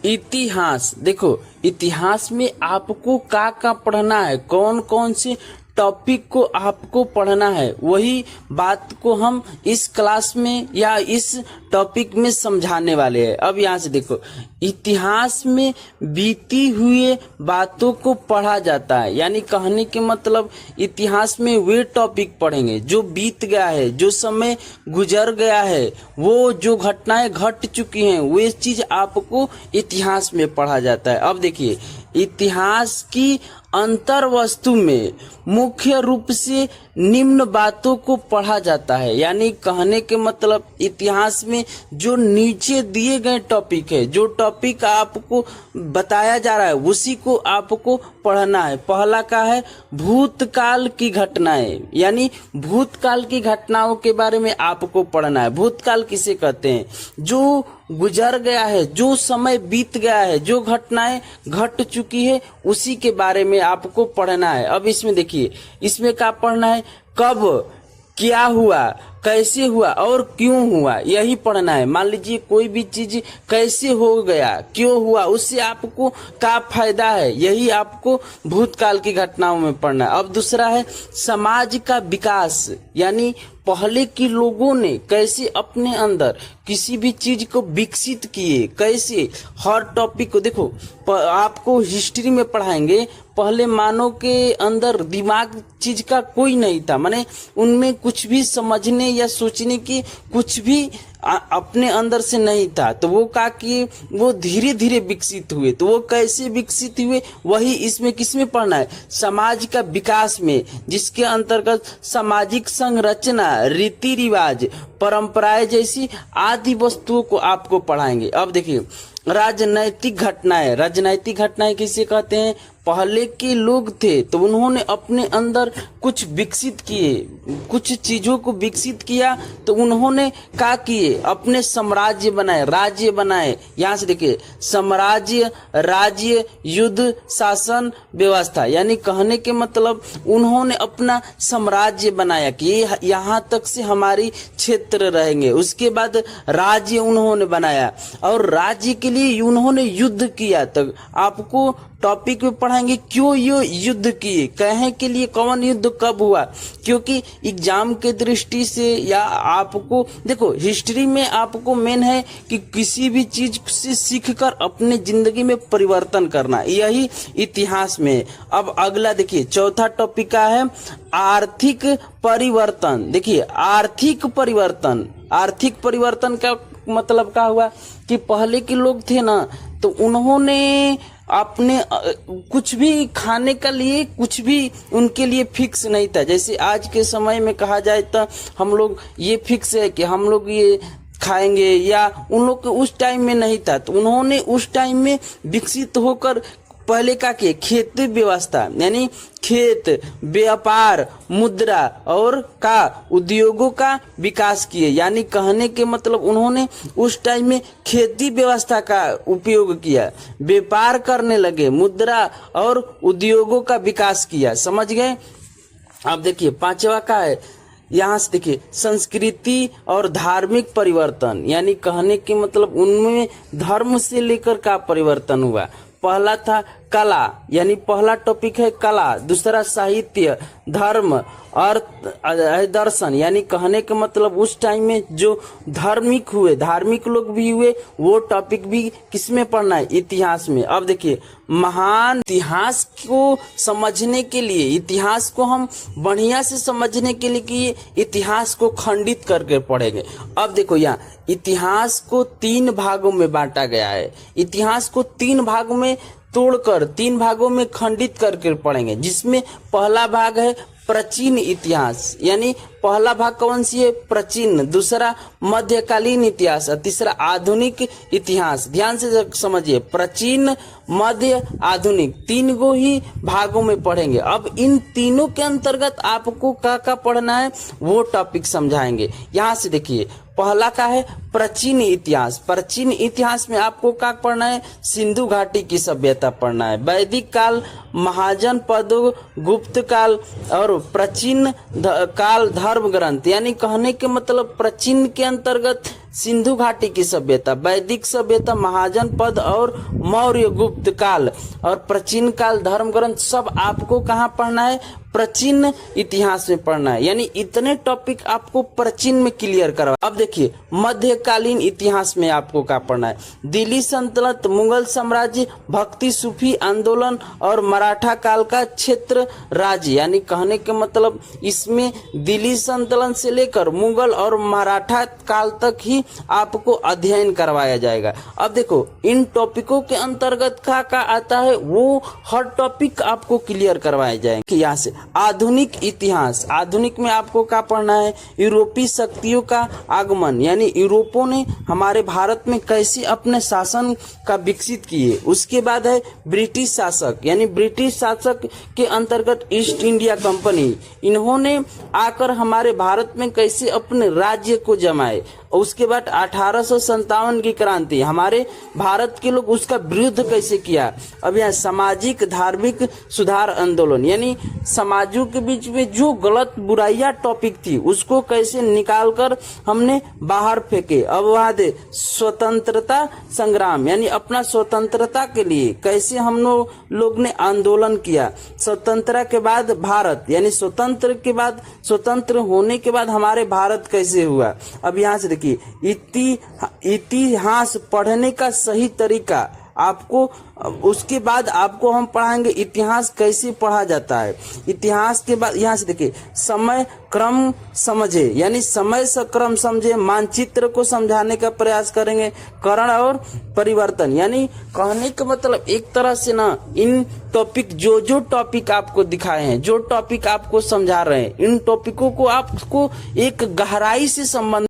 इतिहास, देखो इतिहास में आपको क्या पढ़ना है, कौन कौन से टॉपिक को आपको पढ़ना है, वही बात को हम इस क्लास में या इस टॉपिक में समझाने वाले हैं। अब यहाँ से देखो, इतिहास में बीती हुए बातों को पढ़ा जाता है, यानी कहने के मतलब इतिहास में वे टॉपिक पढ़ेंगे जो बीत गया है, जो समय गुजर गया है, वो जो घटनाएं घट चुकी हैं, वे चीज आपको इतिहास में पढ़ा जाता है। अब देखिए, इतिहास की अंतर वस्तु में मुख्य रूप से निम्न बातों को पढ़ा जाता है, यानी कहने के मतलब इतिहास में जो नीचे दिए गए टॉपिक है, जो टॉपिक आपको बताया जा रहा है, उसी को आपको पढ़ना है। पहला का है भूतकाल की घटनाएं, यानी भूतकाल की घटनाओं के बारे में आपको पढ़ना है। भूतकाल किसे कहते हैं? जो गुजर गया है, जो समय बीत गया है, जो घटनाएं घट चुकी है, उसी के बारे में आपको पढ़ना है। अब इसमें देखिए, इसमें क्या पढ़ना है? कब, क्या हुआ, कैसे हुआ और क्यों हुआ, यही पढ़ना है। मान लीजिए कोई भी चीज कैसे हो गया, क्यों हुआ, उससे आपको क्या फायदा है, यही आपको भूतकाल की घटनाओं में पढ़ना है। अब दूसरा है समाज का विकास, यानी पहले के लोगों ने कैसे अपने अंदर किसी भी चीज को विकसित किए, कैसे हर टॉपिक को देखो, आपको हिस्ट्री में पढ़ाएंगे, पहले मानव के अंदर दिमाग चीज का कोई नहीं था, माने उनमें कुछ भी समझने या सोचने की कुछ भी अपने अंदर से नहीं था, तो वो क्या किए, वो धीरे धीरे विकसित हुए। तो वो कैसे विकसित हुए, वही इसमें किसमें पढ़ना है? समाज का विकास में, जिसके अंतर्गत सामाजिक संरचना, रीति रिवाज, परंपराएं जैसी आदि वस्तुओं को आपको पढ़ाएंगे। अब देखिए, राजनैतिक घटनाएं, राजनैतिक घटनाएं किसे कहते हैं? पहले के लोग थे तो उन्होंने अपने अंदर कुछ विकसित किए, कुछ चीजों को विकसित किया, तो उन्होंने क्या किए, अपने साम्राज्य बनाए, राज्य बनाए। यहाँ से देखिए, साम्राज्य, राज्य, युद्ध, शासन व्यवस्था, यानी कहने के मतलब उन्होंने अपना साम्राज्य बनाया कि यहाँ तक से हमारी क्षेत्र रहेंगे। उसके बाद राज्य उन्होंने बनाया और राज्य के लिए उन्होंने युद्ध किया। तो आपको टॉपिक में पढ़ाएंगे क्यों ये युद्ध किए, कहे के लिए, कौन युद्ध कब हुआ, क्योंकि एग्जाम के दृष्टि से या आपको देखो, हिस्ट्री में आपको मेन है कि किसी भी चीज से सीखकर अपने जिंदगी में परिवर्तन करना, यही इतिहास में। अब अगला देखिए, चौथा टॉपिक का है आर्थिक परिवर्तन। देखिए, आर्थिक परिवर्तन, आर्थिक परिवर्तन का मतलब क्या हुआ कि पहले के लोग थे ना, तो उन्होंने अपने कुछ भी खाने के लिए कुछ भी उनके लिए फिक्स नहीं था। जैसे आज के समय में कहा जाए तो हम लोग ये फिक्स है कि हम लोग ये खाएंगे, या उन लोग के उस टाइम में नहीं था। तो उन्होंने उस टाइम में विकसित होकर पहले का किए खेती व्यवस्था, यानी खेत, व्यापार, मुद्रा और का उद्योगों का विकास किए, यानी कहने के मतलब उन्होंने उस टाइम में खेती व्यवस्था का उपयोग किया, व्यापार करने लगे, मुद्रा और उद्योगों का विकास किया। समझ गए? अब देखिए, पांचवा का है, यहाँ से देखिए, संस्कृति और धार्मिक परिवर्तन, यानी कहने के मतलब उनमें धर्म से लेकर का परिवर्तन हुआ। पहला था कला, यानी पहला टॉपिक है कला, दूसरा साहित्य, धर्म, अर्थ, दर्शन, यानी कहने का मतलब उस टाइम में जो धार्मिक हुए, धार्मिक लोग भी हुए, वो टॉपिक भी किसमें पढ़ना है? इतिहास में। अब देखिए, महान इतिहास को समझने के लिए, इतिहास को हम बढ़िया से समझने के लिए इतिहास को खंडित करके पढ़ेंगे। अब देखो, यहाँ इतिहास को 3 भागों में बांटा गया है। इतिहास को 3 भागों में तोड़कर 3 भागों में खंडित करके पढ़ेंगे, जिसमें पहला भाग है प्राचीन इतिहास, यानी पहला भाग कौन सी है? प्राचीन, दूसरा मध्यकालीन इतिहास और तीसरा आधुनिक इतिहास। ध्यान से समझिए, प्राचीन, मध्य, आधुनिक, 3 गो ही भागों में पढ़ेंगे। अब इन तीनों के अंतर्गत आपको क्या पढ़ना है, वो टॉपिक समझाएंगे। यहाँ से देखिए, पहला का है प्राचीन इतिहास। प्राचीन इतिहास में आपको क्या पढ़ना है? सिंधु घाटी की सभ्यता पढ़ना है, वैदिक काल, महाजन पद, गुप्त काल और प्राचीन काल, धर्म धर्म ग्रंथ, यानी कहने के मतलब प्राचीन के अंतर्गत सिंधु घाटी की सभ्यता, वैदिक सभ्यता, महाजन पद और मौर्य गुप्त काल और प्राचीन काल धर्म ग्रंथ, सब आपको कहाँ पढ़ना है? प्राचीन इतिहास में पढ़ना है। यानी इतने टॉपिक आपको प्राचीन में क्लियर करवा। अब देखिए मध्यकालीन इतिहास में आपको क्या पढ़ना है? दिल्ली सल्तनत, मुगल साम्राज्य, भक्ति सूफी आंदोलन और मराठा काल का क्षेत्र राज्य, यानी कहने के मतलब इसमें दिल्ली सल्तनत से लेकर मुगल और मराठा काल तक ही आपको अध्ययन करवाया जाएगा। अब देखो इन टॉपिकों के अंतर्गत क्या आता है, वो हर टॉपिक आपको क्लियर करवाए जाएंगे। यहाँ से आधुनिक इतिहास, आधुनिक में आपको क्या पढ़ना है? यूरोपीय शक्तियों का आगमन, यानी यूरोपों ने हमारे भारत में कैसे अपने शासन का विकसित किए। उसके बाद है ब्रिटिश शासक, यानी ब्रिटिश शासक के अंतर्गत ईस्ट इंडिया कंपनी, इन्होंने आकर हमारे भारत में कैसे अपने राज्य को जमाए। उसके बाद 1857 की क्रांति, हमारे भारत के लोग उसका विरुद्ध कैसे किया। अब यहाँ सामाजिक धार्मिक सुधार आंदोलन, यानी समाजों के बीच में जो गलत बुराइयां टॉपिक थी उसको कैसे निकालकर हमने बाहर फेंके। अब वहाँ दे स्वतंत्रता संग्राम, यानी अपना स्वतंत्रता के लिए कैसे हम लोग ने आंदोलन किया। स्वतंत्रता के बाद भारत, यानी स्वतंत्र के बाद, स्वतंत्र होने के बाद हमारे भारत कैसे हुआ। अब यहाँ से इतिहास पढ़ने का सही तरीका आपको, उसके बाद आपको हम पढ़ाएंगे इतिहास कैसे पढ़ा जाता है। इतिहास के बाद यहाँ से देखिए समय क्रम समझे, यानी समय से क्रम समझे, मानचित्र को समझाने का प्रयास करेंगे। करण और परिवर्तन, यानी कहने का मतलब एक तरह से ना इन टॉपिक जो टॉपिक आपको दिखाए हैं, जो टॉपिक आपको समझा रहे हैं, इन टॉपिकों को आपको एक गहराई से संबंध